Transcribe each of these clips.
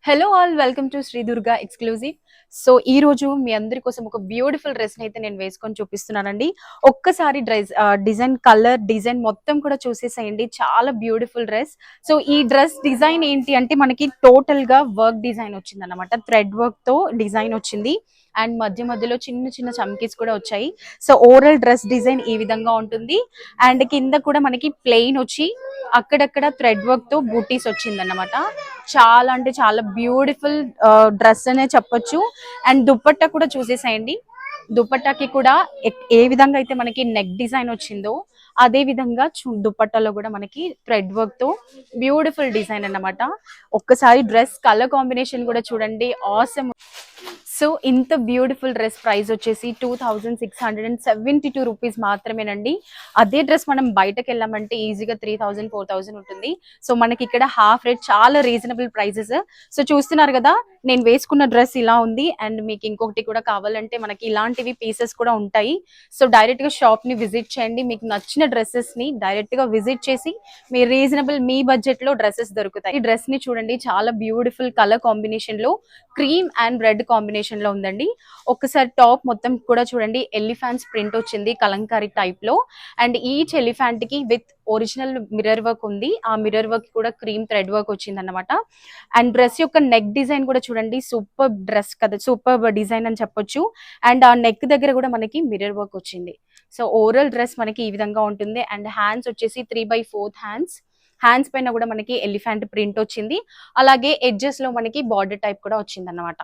Hello all, welcome to Shri Durga exclusive. So ఈ రోజు మీ అందరి కోసం ఒక బ్యూటిఫుల్ డ్రెస్ ని అయితే నేను వేసుకొని చూపిస్తున్నానండి. ఒక్కసారి డిజైన్, కలర్ డిజైన్ మొత్తం కూడా చూసేసేయండి. చాలా బ్యూటిఫుల్ డ్రెస్. సో ఈ డ్రెస్ డిజైన్ ఏంటి అంటే మనకి టోటల్ గా వర్క్ డిజైన్ వచ్చింది అనమాట. థ్రెడ్ వర్క్ తో డిజైన్ వచ్చింది అండ్ మధ్య మధ్యలో చిన్న చిన్న చమ్కీస్ కూడా వచ్చాయి. సో ఓవరాల్ డ్రెస్ డిజైన్ ఈ విధంగా ఉంటుంది. అండ్ కింద కూడా మనకి ప్లెయిన్ వచ్చి అక్కడక్కడ థ్రెడ్ వర్క్ తో బూటీస్ వచ్చింది అనమాట. చాలా అంటే చాలా బ్యూటిఫుల్ డ్రెస్ అనే చెప్పొచ్చు. అండ్ దుపట్టా కూడా చూసేసేయండి. దుపట్టాకి కూడా ఏ విధంగా అయితే మనకి నెక్ డిజైన్ వచ్చిందో అదే విధంగా దుపట్టాలో కూడా మనకి థ్రెడ్ వర్క్ తో బ్యూటిఫుల్ డిజైన్ అన్నమాట. ఒక్కసారి డ్రెస్ కలర్ కాంబినేషన్ కూడా చూడండి, ఆసమ్. సో ఇంత బ్యూటిఫుల్ డ్రెస్ ప్రైస్ వచ్చేసి 2672 రూపీస్ మాత్రమేనండి. అదే డ్రెస్ మనం బయటకు వెళ్ళామంటే ఈజీగా 3000 4000 ఉంటుంది. సో మనకి ఇక్కడ హాఫ్ రేట్, చాలా రీజనబుల్ ప్రైజెస్. సో చూస్తున్నారు కదా, నేను వేసుకున్న డ్రెస్ ఇలా ఉంది. అండ్ మీకు ఇంకొకటి కూడా కావాలంటే మనకి ఇలాంటివి పీసెస్ కూడా ఉంటాయి. సో డైరెక్ట్ గా షాప్ ని విజిట్ చేయండి. మీకు నచ్చిన డ్రెస్సెస్ ని డైరెక్ట్ గా విజిట్ చేసి మీ రీజనబుల్, మీ బడ్జెట్ లో డ్రెస్సెస్ దొరుకుతాయి. ఈ డ్రెస్ ని చూడండి, చాలా బ్యూటిఫుల్ కలర్ కాంబినేషన్ లో క్రీమ్ అండ్ రెడ్ కాంబినేషన్ లో ఉందండి. ఒకసారి టాప్ మొత్తం కూడా చూడండి, ఎలిఫాంట్స్ ప్రింట్ వచ్చింది కలంకారీ టైప్ లో. అండ్ ఈచ్ ఎలిఫాంట్ కి విత్ ఒరిజినల్ మిర్రర్ వర్క్ ఉంది. ఆ మిర్రర్ వర్క్ కూడా క్రీమ్ థ్రెడ్ వర్క్ వచ్చింది అనమాట. అండ్ డ్రెస్ యొక్క నెక్ డిజైన్ కూడా చూడండి, సూపర్ డ్రెస్ కదా, సూపర్ డిజైన్ అని చెప్పొచ్చు. అండ్ ఆ నెక్ దగ్గర కూడా మనకి మిర్రర్ వర్క్ వచ్చింది. సో ఓవరాల్ డ్రెస్ మనకి ఈ విధంగా ఉంటుంది. అండ్ హ్యాండ్స్ వచ్చేసి 3/4 హ్యాండ్స్. హ్యాండ్స్ పైన కూడా మనకి ఎలిఫెంట్ ప్రింట్ వచ్చింది. అలాగే ఎడ్జెస్ లో మనకి బార్డర్ టైప్ కూడా వచ్చింది అనమాట.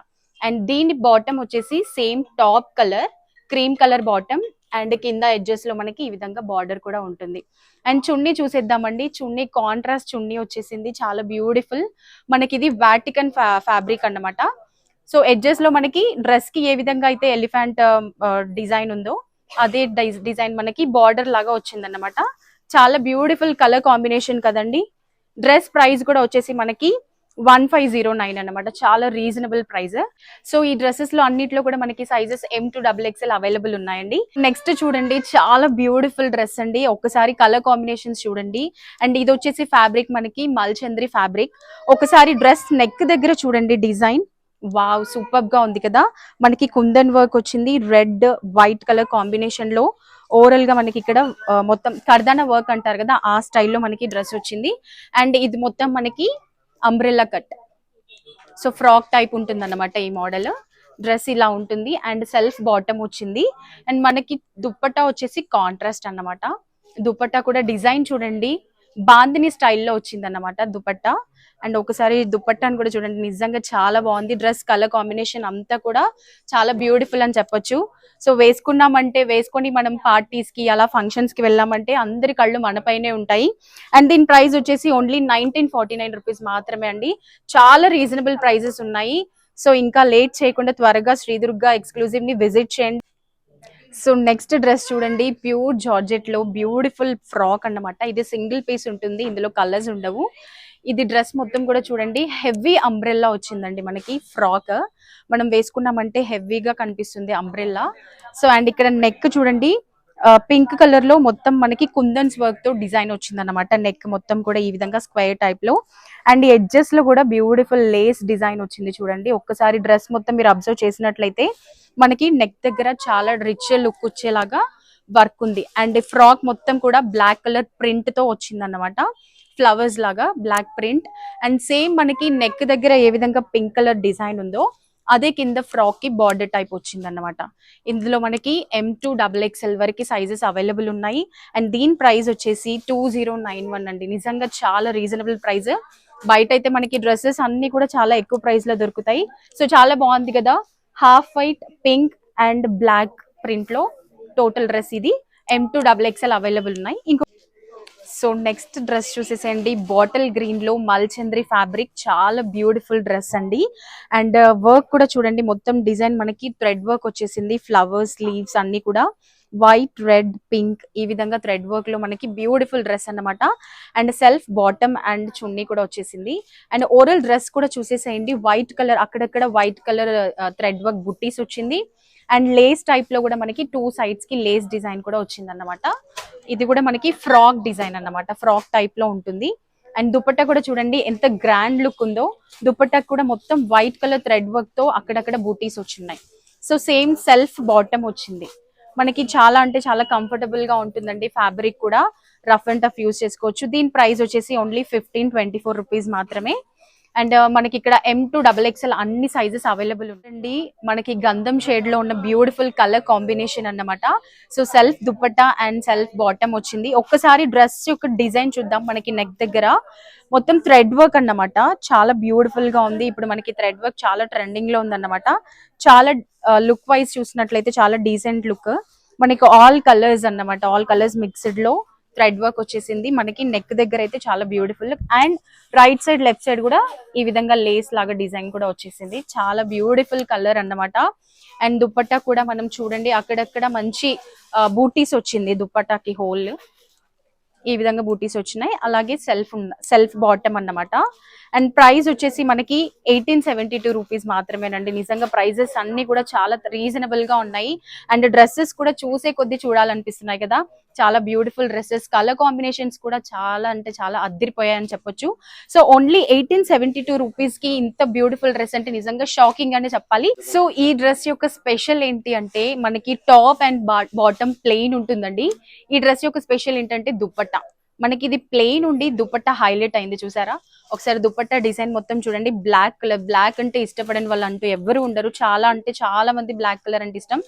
అండ్ దీని బాటమ్ వచ్చేసి same top colour, cream colour bottom. And కింద ఎడ్జెస్ లో మనకి ఈ విధంగా బార్డర్ కూడా ఉంటుంది. అండ్ చున్నీ చూసేద్దామండి. చున్నీ కాంట్రాస్ట్ చున్నీ వచ్చేసింది, చాలా బ్యూటిఫుల్. మనకి ఇది వాటికన్ ఫ్యాబ్రిక్ అన్నమాట. సో ఎడ్జెస్ లో మనకి డ్రెస్ కి ఏ విధంగా అయితే ఎలిఫెంట్ డిజైన్ ఉందో అదే డిజైన్ మనకి బార్డర్ లాగా వచ్చింది అన్నమాట. చాలా బ్యూటిఫుల్ కలర్ కాంబినేషన్ కదండి. డ్రెస్ ప్రైస్ కూడా వచ్చేసి మనకి 1509 అనమాట. చాలా రీజనబుల్ ప్రైస్. సో ఈ డ్రెస్సెస్ లో అన్నిట్లో కూడా మనకి sizes M to XXL available ఉన్నాయండి. నెక్స్ట్ చూడండి, చాలా బ్యూటిఫుల్ డ్రెస్ అండి. ఒకసారి కలర్ కాంబినేషన్స్ చూడండి. అండ్ ఇది వచ్చేసి ఫ్యాబ్రిక్ మనకి మల్చంద్రి ఫ్యాబ్రిక్. ఒకసారి డ్రెస్ నెక్ దగ్గర చూడండి డిజైన్. వావ్, సూపర్ గా ఉంది కదా. మనకి కుందన్ వర్క్ వచ్చింది, రెడ్ వైట్ కలర్ కాంబినేషన్ లో. ఓవరాల్ గా మనకి ఇక్కడ మొత్తం కర్దానా వర్క్ అంటారు కదా, ఆ స్టైల్లో మనకి డ్రెస్ వచ్చింది. అండ్ ఇది మొత్తం మనకి umbrella cut. So frock type ఉంటుంది అన్నమాట ఈ మోడల్. డ్రెస్ ఇలా ఉంటుంది. అండ్ సెల్ఫ్ బాటమ్ వచ్చింది. అండ్ మనకి దుప్పట్టా వచ్చేసి కాంట్రాస్ట్ అన్నమాట. దుపట్టా కూడా డిజైన్ చూడండి, బాందిని స్టైల్లో వచ్చింది అన్నమాట దుపట్టా. అండ్ ఒకసారి దుపట్టాను కూడా చూడండి, నిజంగా చాలా బాగుంది. డ్రెస్ కలర్ కాంబినేషన్ అంతా కూడా చాలా బ్యూటిఫుల్ అని చెప్పొచ్చు. సో వేసుకున్నామంటే, వేసుకొని మనం పార్టీస్ కి అలా ఫంక్షన్స్ కి వెళ్ళామంటే అందరి కళ్ళు మన పైనే ఉంటాయి. అండ్ దీని ప్రైస్ వచ్చేసి ఓన్లీ 1949 రూపీస్ మాత్రమే అండి. చాలా రీజనబుల్ ప్రైజెస్ ఉన్నాయి. సో ఇంకా లేట్ చేయకుండా త్వరగా శ్రీదుర్గా ఎక్స్క్లూజివ్ ని విజిట్ చేయండి. సో నెక్స్ట్ డ్రెస్ చూడండి, ప్యూర్ జార్జెట్ లో బ్యూటిఫుల్ ఫ్రాక్ అన్నమాట. ఇది సింగిల్ పీస్ ఉంటుంది, ఇందులో కలర్స్ ఉండవు. ఇది డ్రెస్ మొత్తం కూడా చూడండి, హెవీ అంబ్రెల్లా వచ్చిందండి మనకి ఫ్రాక్. మనం వేసుకున్నామంటే హెవీగా కనిపిస్తుంది అంబ్రెల్లా. సో అండ్ ఇక్కడ నెక్ చూడండి, పింక్ కలర్ లో మొత్తం మనకి కుందన్స్ వర్క్ తో డిజైన్ వచ్చింది అనమాట. నెక్ మొత్తం కూడా ఈ విధంగా స్క్వేర్ టైప్ లో. అండ్ ఎడ్జెస్ లో కూడా బ్యూటిఫుల్ లేస్ డిజైన్ వచ్చింది చూడండి. ఒక్కసారి డ్రెస్ మొత్తం మీరు అబ్జర్వ్ చేసినట్లయితే మనకి నెక్ దగ్గర చాలా రిచ్ లుక్ వచ్చేలాగా వర్క్ ఉంది. అండ్ ఫ్రాక్ మొత్తం కూడా బ్లాక్ కలర్ ప్రింట్ తో వచ్చింది అన్నమాట, ఫ్లవర్స్ లాగా బ్లాక్ ప్రింట్. అండ్ సేమ్ మనకి నెక్ దగ్గర ఏ విధంగా పింక్ కలర్ డిజైన్ ఉందో అదే కింద ఫ్రాక్ కి బార్డర్ టైప్ వచ్చింది అన్నమాట. ఇందులో మనకి M to XXL వరకు సైజెస్ అవైలబుల్ ఉన్నాయి. అండ్ దీని ప్రైస్ వచ్చేసి 2091 అండి. నిజంగా చాలా రీజనబుల్ ప్రైస్. బయట అయితే మనకి డ్రెస్సెస్ అన్ని కూడా చాలా ఎక్కువ ప్రైస్ లో దొరుకుతాయి. సో చాలా బాగుంది కదా. Half white, pink and black print లో టోటల్ డ్రెస్ ఇది. M to XXL అవైలబుల్ ఉన్నాయి. సో నెక్స్ట్ డ్రెస్ చూసేసేయండి, బాటిల్ గ్రీన్ లో మల్చంద్రి ఫ్యాబ్రిక్. చాలా బ్యూటిఫుల్ డ్రెస్ అండి. అండ్ వర్క్ కూడా చూడండి, మొత్తం డిజైన్ మనకి థ్రెడ్ వర్క్ వచ్చేసింది. ఫ్లవర్స్, లీవ్స్ అన్ని కూడా వైట్, రెడ్, పింక్ ఈ విధంగా థ్రెడ్ వర్క్ లో మనకి బ్యూటిఫుల్ డ్రెస్ అన్నమాట. అండ్ సెల్ఫ్ బాటమ్ అండ్ చున్నీ కూడా వచ్చేసింది. అండ్ ఓవరాల్ డ్రెస్ కూడా చూసేసేయండి, వైట్ కలర్, అక్కడక్కడ వైట్ కలర్ థ్రెడ్ వర్క్ బుట్టీస్ వచ్చింది. అండ్ లేస్ టైప్ లో కూడా మనకి 2 సైడ్స్ కి లేస్ డిజైన్ కూడా వచ్చింది అన్నమాట. ఇది కూడా మనకి ఫ్రాక్ డిజైన్ అన్నమాట, ఫ్రాక్ టైప్ లో ఉంటుంది. అండ్ దుపట్టా కూడా చూడండి ఎంత గ్రాండ్ లుక్ ఉందో. దుపట్టా కూడా మొత్తం వైట్ కలర్ థ్రెడ్ వర్క్ తో అక్కడక్కడ బూటీస్ వచ్చినాయి. సో సేమ్ సెల్ఫ్ బాటమ్ వచ్చింది మనకి. చాలా అంటే చాలా కంఫర్టబుల్ గా ఉంటుందండి. ఫ్యాబ్రిక్ కూడా రఫ్ అండ్ టఫ్ యూస్ చేసుకోవచ్చు. దీని ప్రైస్ వచ్చేసి ఓన్లీ 1524 రూపీస్ మాత్రమే. అండ్ మనకి ఇక్కడ M2XXL అన్ని సైజెస్ అవైలబుల్ ఉంటుంది. మనకి గంధం షేడ్ లో ఉన్న బ్యూటిఫుల్ కలర్ కాంబినేషన్ అన్నమాట. So self dupatta and self bottom వచ్చింది. ఒక్కసారి డ్రెస్ యొక్క డిజైన్ చూద్దాం. మనకి నెక్ దగ్గర మొత్తం థ్రెడ్ వర్క్ అన్నమాట. చాలా బ్యూటిఫుల్ గా ఉంది. ఇప్పుడు మనకి థ్రెడ్ వర్క్ చాలా ట్రెండింగ్ లో ఉందన్నమాట. చాలా లుక్ వైజ్ చూసినట్లయితే చాలా డీసెంట్ లుక్. మనకి ఆల్ కలర్స్ అన్నమాట. ఆల్ కలర్స్ మిక్స్డ్ లో థ్రెడ్ వర్క్ వచ్చేసింది. మనకి నెక్ దగ్గర అయితే చాలా beautiful. And right side left side కూడా ఈ విధంగా లేస్ లాగా డిజైన్ కూడా వచ్చేసింది. చాలా బ్యూటిఫుల్ కలర్ అన్నమాట. అండ్ దుపట్టా కూడా మనం చూడండి అక్కడక్కడ మంచి బూటీస్ వచ్చింది. దుపట్టాకి హోల్ ఈ విధంగా బూటీస్ వచ్చినాయి. అలాగే సెల్ఫ్ బాటమ్ అన్నమాట. అండ్ ప్రైస్ వచ్చేసి మనకి 1872 రూపీస్ మాత్రమేనండి. నిజంగా ప్రైజెస్ అన్ని కూడా చాలా రీజనబుల్ గా ఉన్నాయి. అండ్ డ్రెస్సెస్ కూడా చూసే కొద్ది చూడాలనిపిస్తున్నాయి కదా. చాలా బ్యూటిఫుల్ డ్రెస్సెస్, కలర్ కాంబినేషన్స్ కూడా చాలా అంటే చాలా అద్దరిపోయాయని చెప్పొచ్చు. సో ఓన్లీ 1872 రూపీస్ కి ఇంత బ్యూటిఫుల్ డ్రెస్ అంటే నిజంగా షాకింగ్ అని చెప్పాలి. సో ఈ డ్రెస్ యొక్క స్పెషల్ ఏంటి అంటే మనకి టాప్ అండ్ బాటమ్ ప్లెయిన్ ఉంటుందండి. ఈ డ్రెస్ యొక్క స్పెషల్ ఏంటంటే దుపట్టా. మనకి ఇది ప్లెయిన్ ఉండి దుపట్టా హైలైట్ అయింది చూసారా. ఒకసారి దుపట్టా డిజైన్ మొత్తం చూడండి. బ్లాక్ కలర్, బ్లాక్ అంటే ఇష్టపడని వాళ్ళు అంటూ ఎవరు ఉండరు. చాలా అంటే చాలా మంది బ్లాక్ కలర్ అంటే ఇష్టం.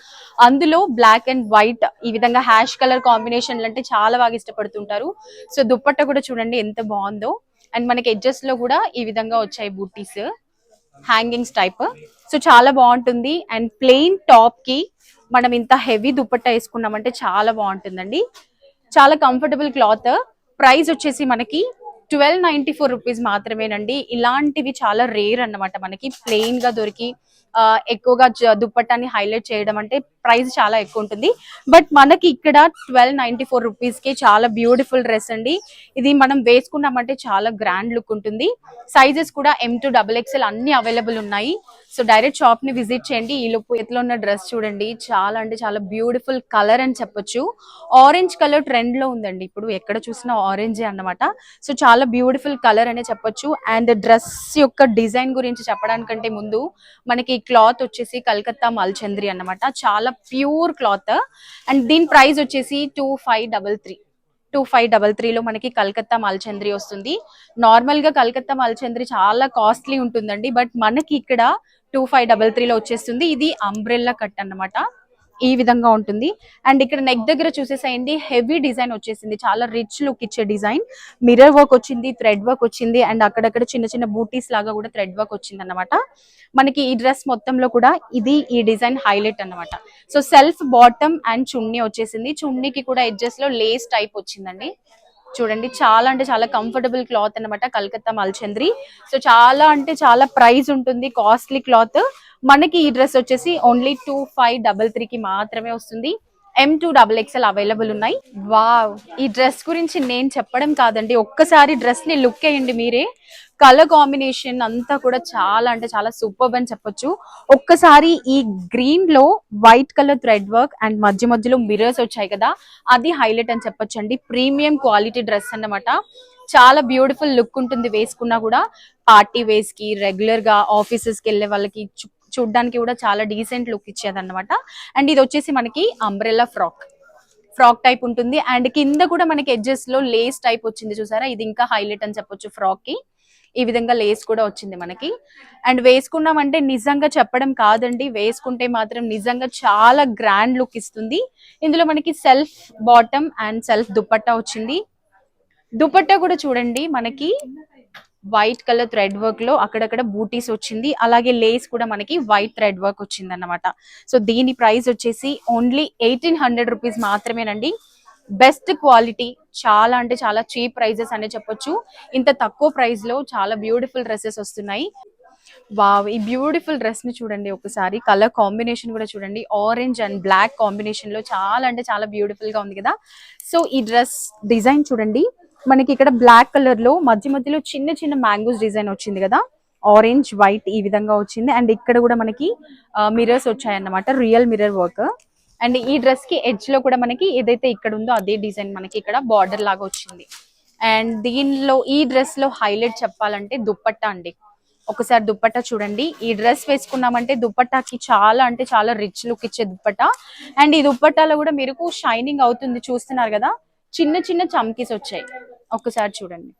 అందులో బ్లాక్ అండ్ వైట్ ఈ విధంగా హ్యాష్ కలర్ కాంబినేషన్లు అంటే చాలా బాగా ఇష్టపడుతుంటారు. సో దుపట్టా కూడా చూడండి ఎంత బాగుందో. అండ్ మనకి ఎడ్జెస్ లో కూడా ఈ విధంగా వచ్చాయి బూటీస్, హ్యాంగింగ్స్ టైప్. సో చాలా బాగుంటుంది. అండ్ ప్లెయిన్ టాప్ కి మనం ఇంత హెవీ దుపట్టా వేసుకున్నామంటే చాలా బాగుంటుందండి. చాలా కంఫర్టబుల్ క్లాత్. ప్రైస్ వచ్చేసి మనకి 1294 రూపీస్ మాత్రమేనండి. ఇలాంటివి చాలా రేర్ అన్నమాట. మనకి ప్లెయిన్ గా దొరికి ఎక్కువగా దుపట్టాని హైలైట్ చేయడం అంటే ప్రైస్ చాలా ఎక్కువ ఉంటుంది. బట్ మనకి ఇక్కడ 1294 రూపీస్ కి చాలా బ్యూటిఫుల్ డ్రెస్ అండి. ఇది మనం వేసుకున్నామంటే చాలా గ్రాండ్ లుక్ ఉంటుంది. సైజెస్ కూడా M2XXL అన్ని అవైలబుల్ ఉన్నాయి. సో డైరెక్ట్ షాప్ ని విజిట్ చేయండి. ఈ లుక్ ఎట్లా ఉన్న డ్రెస్ చూడండి. చాలా అంటే చాలా బ్యూటిఫుల్ కలర్ అని చెప్పొచ్చు. ఆరెంజ్ కలర్ ట్రెండ్ లో ఉందండి. ఇప్పుడు ఎక్కడ చూసినా ఆరెంజే అన్నమాట. సో చాలా బ్యూటిఫుల్ కలర్ అనే చెప్పొచ్చు. అండ్ డ్రెస్ యొక్క డిజైన్ గురించి చెప్పడానికంటే ముందు మనకి క్లాత్ వచ్చేసి కలకత్తా మల్చంద్రి అన్నమాట. చాలా ప్యూర్ క్లాత్. అండ్ దీని ప్రైస్ వచ్చేసి 2533 లో మనకి కలకత్తా మల్చంద్రి వస్తుంది. నార్మల్ గా కలకత్తా మల్చంద్రి చాలా కాస్ట్లీ ఉంటుందండి. బట్ మనకి ఇక్కడ 2533 లో వచ్చేస్తుంది. ఇది అంబ్రెల్లా కట్ అన్నమాట. ఈ విధంగా ఉంటుంది. అండ్ ఇక్కడ నెక్ దగ్గర చూసేసేయండి హెవీ డిజైన్ వచ్చేసింది. చాలా రిచ్ లుక్ ఇచ్చే డిజైన్. మిర్రర్ వర్క్ వచ్చింది, థ్రెడ్ వర్క్ వచ్చింది. అండ్ అక్కడక్కడ చిన్న చిన్న బూటీస్ లాగా కూడా థ్రెడ్ వర్క్ వచ్చింది అన్నమాట. మనకి ఈ డ్రెస్ మొత్తంలో కూడా ఈ డిజైన్ హైలైట్ అన్నమాట. సో సెల్ఫ్ బాటమ్ అండ్ చున్నీ వచ్చేసింది. చున్నీకి కూడా ఎడ్జెస్ లో లేస్ టైప్ వచ్చిందండి. చూడండి చాలా అంటే చాలా కంఫర్టబుల్ క్లాత్ అన్నమాట. కలకత్తా మల్చంద్రి. సో చాలా అంటే చాలా ప్రైస్ ఉంటుంది. Costly cloth. మనకి ఈ డ్రెస్ వచ్చేసి ఓన్లీ 2533 కి మాత్రమే వస్తుంది. M2XXL అవైలబుల్ ఉన్నాయి. వావ్, ఈ డ్రెస్ గురించి నేను చెప్పడం కాదండి, ఒక్కసారి డ్రెస్ ని లుక్ వేయండి మీరే. కలర్ కాంబినేషన్ అంతా కూడా చాలా అంటే చాలా సూపర్ అని చెప్పొచ్చు. ఒక్కసారి ఈ గ్రీన్ లో white colour thread work and మధ్య మధ్యలో మిర్రర్స్ వచ్చాయి కదా, అది హైలైట్ అని చెప్పొచ్చు అండి. ప్రీమియం క్వాలిటీ డ్రెస్ అన్నమాట. చాలా బ్యూటిఫుల్ లుక్ ఉంటుంది వేసుకున్నా కూడా. పార్టీ వేస్ కి, రెగ్యులర్ గా ఆఫీసెస్ కి వెళ్ళే వాళ్ళకి చూడ్డానికి కూడా చాలా డీసెంట్ లుక్ ఇచ్చేది అనమాట. అండ్ ఇది వచ్చేసి మనకి అంబ్రెల్లా ఫ్రాక్ టైప్ ఉంటుంది. అండ్ కింద కూడా మనకి ఎడ్జెస్ లో లేస్ టైప్ వచ్చింది చూసారా. ఇది ఇంకా హైలైట్ అని చెప్పొచ్చు. ఫ్రాక్ కి ఈ విధంగా లేస్ కూడా వచ్చింది మనకి. అండ్ వేసుకున్నామంటే నిజంగా చెప్పడం కాదండి, వేసుకుంటే మాత్రం నిజంగా చాలా గ్రాండ్ లుక్ ఇస్తుంది. ఇందులో మనకి self bottom and self dupatta వచ్చింది. దుపట్టా కూడా చూడండి మనకి వైట్ కలర్ థ్రెడ్ వర్క్ లో అక్కడక్కడ బూటీస్ వచ్చింది. అలాగే లేస్ కూడా మనకి వైట్ థ్రెడ్ వర్క్ వచ్చింది అన్నమాట. సో దీని ప్రైస్ వచ్చేసి ఓన్లీ 1800 రూపీస్ మాత్రమేనండి. బెస్ట్ క్వాలిటీ, చాలా అంటే చాలా చీప్ ప్రైజెస్ అనే చెప్పొచ్చు. ఇంత తక్కువ ప్రైస్ లో చాలా బ్యూటిఫుల్ డ్రెస్సెస్ వస్తున్నాయి. వావ్, ఈ బ్యూటిఫుల్ డ్రెస్ ని చూడండి ఒకసారి. కలర్ కాంబినేషన్ కూడా చూడండి. ఆరెంజ్ అండ్ బ్లాక్ కాంబినేషన్ లో చాలా అంటే చాలా బ్యూటిఫుల్ గా ఉంది కదా. సో ఈ డ్రెస్ డిజైన్ చూడండి. మనకి ఇక్కడ బ్లాక్ కలర్ లో మధ్య మధ్యలో చిన్న చిన్న మ్యాంగోస్ డిజైన్ వచ్చింది కదా. ఆరెంజ్ వైట్ ఈ విధంగా వచ్చింది. అండ్ ఇక్కడ కూడా మనకి మిర్రర్స్ వచ్చాయన్నమాట, రియల్ మిర్రర్ వర్క్. అండ్ ఈ డ్రెస్ కి ఎడ్జ్ లో కూడా మనకి ఏదైతే ఇక్కడ ఉందో అదే డిజైన్ మనకి ఇక్కడ బార్డర్ లాగా వచ్చింది. అండ్ దీనిలో ఈ డ్రెస్ లో హైలైట్ చెప్పాలంటే దుప్పట్టా అండి. ఒకసారి దుప్పట్టా చూడండి. ఈ డ్రెస్ వేసుకున్నామంటే దుప్పట్టాకి చాలా అంటే చాలా రిచ్ లుక్ ఇచ్చే దుప్పట్టా. అండ్ ఈ దుప్పట్టాలో కూడా మీకు షైనింగ్ అవుతుంది, చూస్తున్నారు కదా, చిన్న చిన్న చమ్కీస్ వచ్చాయి. ఒకసారి చూడండి,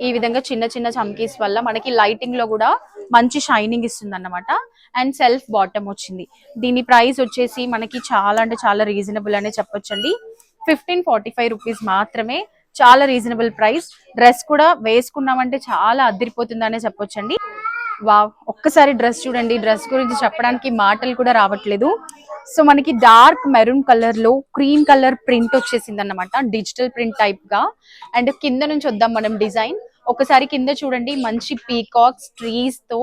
ఈ విధంగా చిన్న చిన్న చమ్కీస్ వల్ల మనకి లైటింగ్ లో కూడా మంచి షైనింగ్ ఇస్తుంది అన్నమాట. అండ్ సెల్ఫ్ బాటమ్ వచ్చింది. దీని ప్రైస్ వచ్చేసి మనకి చాలా అంటే చాలా రీజనబుల్ అనే చెప్పొచ్చండి. 1545 రూపీస్ మాత్రమే. చాలా రీజనబుల్ ప్రైస్. డ్రెస్ కూడా వేసుకున్నామంటే చాలా అదిరిపోతుందనే చెప్పొచ్చండి. వావ్, ఒక్కసారి డ్రెస్ చూడండి. డ్రెస్ గురించి చెప్పడానికి మాటలు కూడా రావట్లేదు. సో మనకి డార్క్ మెరూన్ కలర్ లో క్రీమ్ కలర్ ప్రింట్ వచ్చేసింది అన్నమాట, డిజిటల్ ప్రింట్ టైప్ గా. అండ్ కింద నుంచి వద్దాం మనం డిజైన్. ఒకసారి కింద చూడండి, మంచి పీకాక్స్ ట్రీస్ తో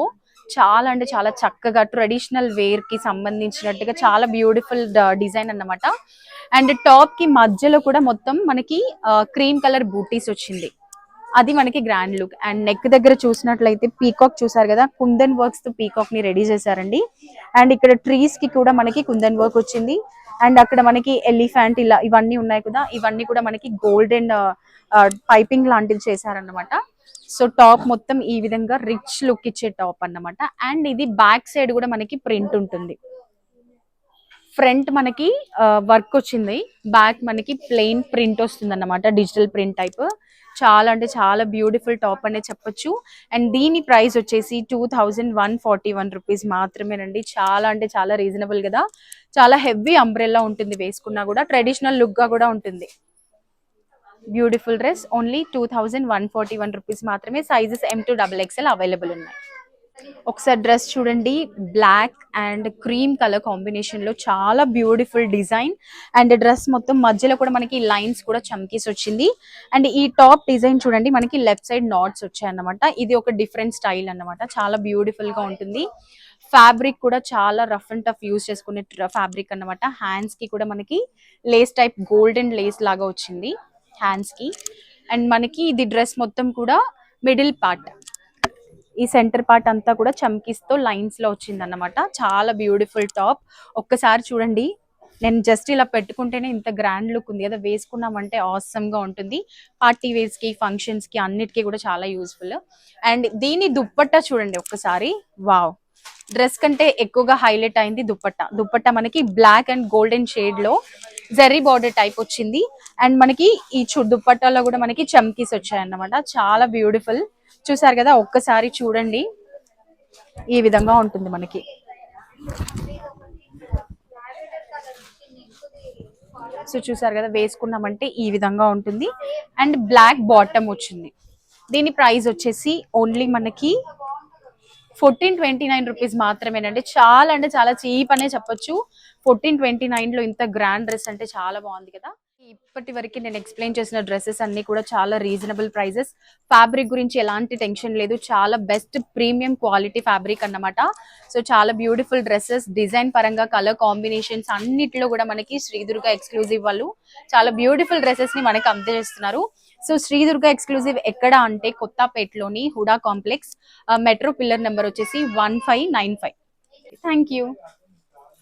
చాలా అంటే చాలా చక్కగా ట్రెడిషనల్ వేర్ కి సంబంధించినట్టుగా చాలా బ్యూటిఫుల్ డిజైన్ అన్నమాట. అండ్ టాప్ కి మధ్యలో కూడా మొత్తం మనకి క్రీమ్ కలర్ బూటీస్ వచ్చింది. అది మనకి గ్రాండ్ లుక్. అండ్ నెక్ దగ్గర చూసినట్లయితే పీకాక్ చూసారు కదా, కుందన్ వర్క్స్ తో పీకాక్ ని రెడీ చేశారండి. అండ్ ఇక్కడ ట్రీస్ కి కూడా మనకి కుందన్ వర్క్ వచ్చింది. అండ్ అక్కడ మనకి ఎలిఫెంట్ ఇలా ఇవన్నీ ఉన్నాయి కదా, ఇవన్నీ కూడా మనకి గోల్డెన్ పైపింగ్ లాంటివి చేశారన్నమాట. సో టాప్ మొత్తం ఈ విధంగా రిచ్ లుక్ ఇచ్చే టాప్ అన్నమాట. అండ్ ఇది బ్యాక్ సైడ్ కూడా మనకి ప్రింట్ ఉంటుంది. ఫ్రంట్ మనకి వర్క్ వచ్చింది, బ్యాక్ మనకి ప్లెయిన్ ప్రింట్ వస్తుంది అన్నమాట, డిజిటల్ ప్రింట్ టైప్. చాలా అంటే చాలా బ్యూటిఫుల్ టాప్ అనే చెప్పొచ్చు. అండ్ దీని ప్రైస్ వచ్చేసి 2141 రూపీస్ మాత్రమేనండి. చాలా అంటే చాలా రీజనబుల్ కదా. చాలా హెవీ అంబ్రెల్లా ఉంటుంది, వేసుకున్నా కూడా ట్రెడిషనల్ లుక్ గా కూడా ఉంటుంది. Beautiful dress. ఓన్లీ 2141 రూపీస్ మాత్రమే. Sizes M to XXL available ఉన్నాయి. ఒకసారి డ్రెస్ చూడండి. Black and cream colour combination లో చాలా బ్యూటిఫుల్ డిజైన్. అండ్ డ్రెస్ మొత్తం మధ్యలో కూడా మనకి లైన్స్ కూడా చమ్కీస్ వచ్చింది. అండ్ ఈ టాప్ డిజైన్ చూడండి, మనకి లెఫ్ట్ సైడ్ నాట్స్ వచ్చాయి అన్నమాట. ఇది ఒక డిఫరెంట్ స్టైల్ అన్నమాట, చాలా బ్యూటిఫుల్ గా ఉంటుంది. ఫ్యాబ్రిక్ కూడా చాలా రఫ్ అండ్ టఫ్ యూజ్ చేసుకునే ఫ్యాబ్రిక్ అన్నమాట. హ్యాండ్స్ కి కూడా మనకి లేస్ టైప్ గోల్డెన్ లేస్ లాగా వచ్చింది హ్యాండ్స్ కి. అండ్ మనకి ఇది డ్రెస్ మొత్తం కూడా మిడిల్ పార్ట్, ఈ సెంటర్ పార్ట్ అంతా కూడా చమ్కీస్ తో లైన్స్ లో వచ్చింది అన్నమాట. చాలా బ్యూటిఫుల్ టాప్. ఒక్కసారి చూడండి. నేను జస్ట్ ఇలా పెట్టుకుంటేనే ఇంత గ్రాండ్ లుక్ ఉంది కదా, వేసుకున్నామంటే ఆసమ్ గా ఉంటుంది. పార్టీ వేర్స్ కి ఫంక్షన్స్ కి అన్నిటికీ కూడా చాలా యూస్ఫుల్. అండ్ దీని దుప్పట్టా చూడండి ఒక్కసారి. వావ్, డ్రెస్ కంటే ఎక్కువగా హైలైట్ అయింది దుప్పట్టా. దుప్పట్టా మనకి బ్లాక్ అండ్ గోల్డెన్ షేడ్ లో జెర్రీ బార్డర్ టైప్ వచ్చింది. అండ్ మనకి ఈ దుప్పట్టాలో కూడా మనకి చమ్కీస్ వచ్చాయి అన్నమాట. చాలా బ్యూటిఫుల్. చూసారు కదా, ఒక్కసారి చూడండి. ఈ విధంగా ఉంటుంది మనకి. సో చూసారు కదా, వేసుకున్నామంటే ఈ విధంగా ఉంటుంది. అండ్ బ్లాక్ బాటమ్ వచ్చింది. దీని ప్రైస్ వచ్చేసి ఓన్లీ మనకి 1429 రూపీస్ మాత్రమేనండి. చాలా అంటే చాలా చీప్ అనే చెప్పొచ్చు. 1429 లో ఇంత గ్రాండ్ డ్రెస్ అంటే చాలా బాగుంది కదా. ఇప్పటి వరకు నేను ఎక్స్ప్లెయిన్ చేసిన డ్రెస్సెస్ అన్ని కూడా చాలా రీజనబుల్ ప్రైజెస్. ఫ్యాబ్రిక్ గురించి ఎలాంటి టెన్షన్ లేదు, చాలా బెస్ట్ ప్రీమియం క్వాలిటీ ఫ్యాబ్రిక్ అన్నమాట. సో చాలా బ్యూటిఫుల్ డ్రెస్సెస్, డిజైన్ పరంగా కలర్ కాంబినేషన్స్ అన్నిట్లో కూడా మనకి శ్రీదుర్గ ఎక్స్క్లూజివ్ వాళ్ళు చాలా బ్యూటిఫుల్ డ్రెస్సెస్ ని మనకి అందజేస్తున్నారు. సో శ్రీదుర్గ ఎక్స్క్లూజివ్ ఎక్కడ అంటే కొత్తపేటలోని HUDA complex, metro pillar number వచ్చేసి 1595. Thank you.